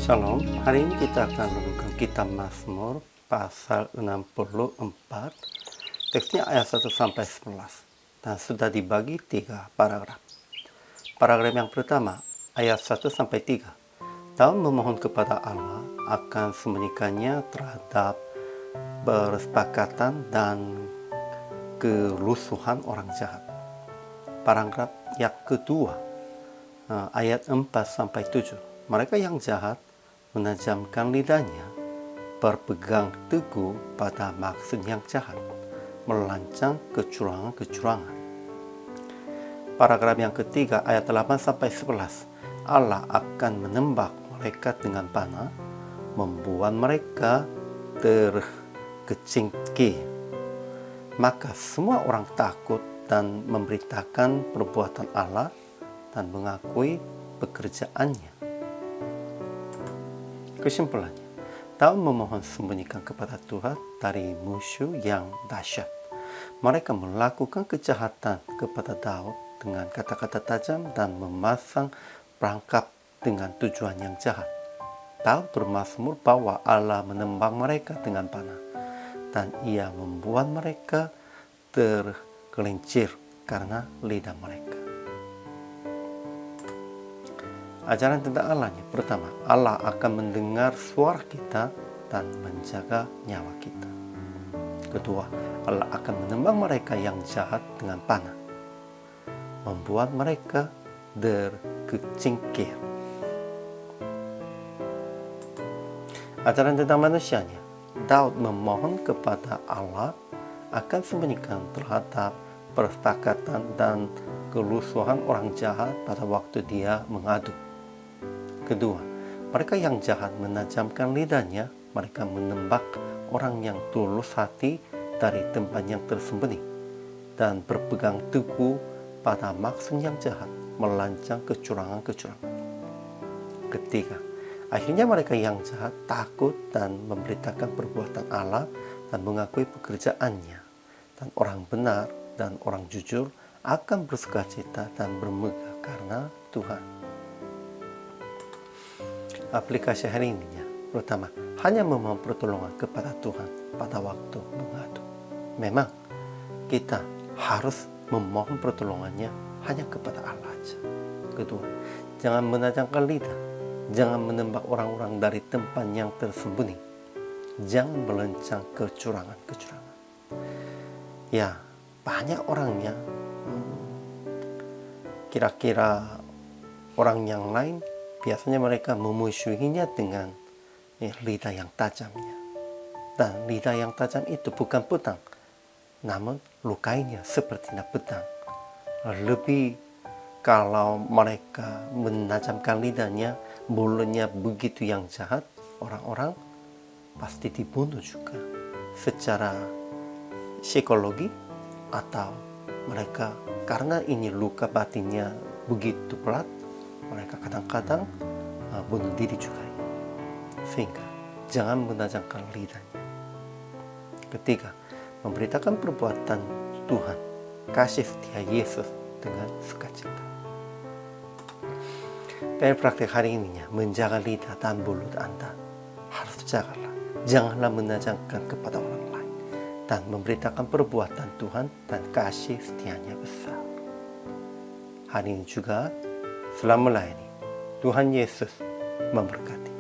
Shalom, hari ini kita akan merenungkan kitab Mazmur pasal 64, teksnya ayat 1-11, dan sudah dibagi 3 paragraf. Paragraf yang pertama, ayat 1-3. Daud memohon kepada Allah akan sembunyikannya terhadap persepakatan dan kerusuhan orang jahat. Paragraf yang kedua, ayat 4-7. Mereka yang jahat menajamkan lidahnya, berpegang teguh pada maksud yang jahat, melancang kecurangan-kecurangan. Paragraf yang ketiga, ayat 8-11. Allah akan menembak mereka dengan panah, membuat mereka tergelincir. Maka semua orang takut dan memberitakan perbuatan Allah dan mengakui pekerjaannya. Kesimpulannya, Daud memohon sembunyikan kepada Tuhan dari musuh yang dahsyat. Mereka melakukan kejahatan kepada Daud dengan kata-kata tajam dan memasang perangkap dengan tujuan yang jahat. Daud bermazmur bahwa Allah menembak mereka dengan panah, dan ia membuat mereka tergelincir karena lidah mereka. Ajaran tentang Allahnya. Pertama, Allah akan mendengar suara kita dan menjaga nyawa kita. Kedua, Allah akan menembak mereka yang jahat dengan panah, membuat mereka tergelincir. Ajaran tentang manusianya. Daud memohon kepada Allah akan sembunyikan terhadap persepakatan dan kerusuhan orang jahat pada waktu dia mengadu. Kedua, mereka yang jahat menajamkan lidahnya, mereka menembak orang yang tulus hati dari tempat yang tersembunyi dan berpegang teguh pada maksud yang jahat, melancang kecurangan-kecurangan. Ketiga, akhirnya mereka yang jahat takut dan memberitakan perbuatan Allah dan mengakui pekerjaannya, dan orang benar dan orang jujur akan bersukacita dan bermegah karena Tuhan. Aplikasi hari ini ya. Pertama, hanya memohon pertolongan kepada Tuhan pada waktu mengadu. Memang kita harus memohon pertolongannya hanya kepada Allah saja. Kedua, jangan menajamkan lidah, jangan menembak orang-orang dari tempat yang tersembunyi, jangan melencang kecurangan-kecurangan. Ya, banyak orangnya kira-kira orang yang lain biasanya mereka memusuhinya dengan lidah yang tajamnya. Dan lidah yang tajam itu bukan pedang, namun lukainya seperti pedang. Lebih kalau mereka menajamkan lidahnya, mulutnya begitu yang jahat, orang-orang pasti dibunuh juga secara psikologi, atau mereka karena ini luka batinnya begitu berat, mereka kadang-kadang bunuh diri juga. Sehingga jangan menajamkan lidahnya. Ketiga, memberitakan perbuatan Tuhan, kasih setia Yesus dengan sukacita. Dari praktek hari ini, menjaga lidah dan mulut Anda harus jagalah. Janganlah menajamkan kepada orang lain, dan memberitakan perbuatan Tuhan dan kasih setianya besar. Hari ini juga selamat melayani. Tuhan Yesus memberkati.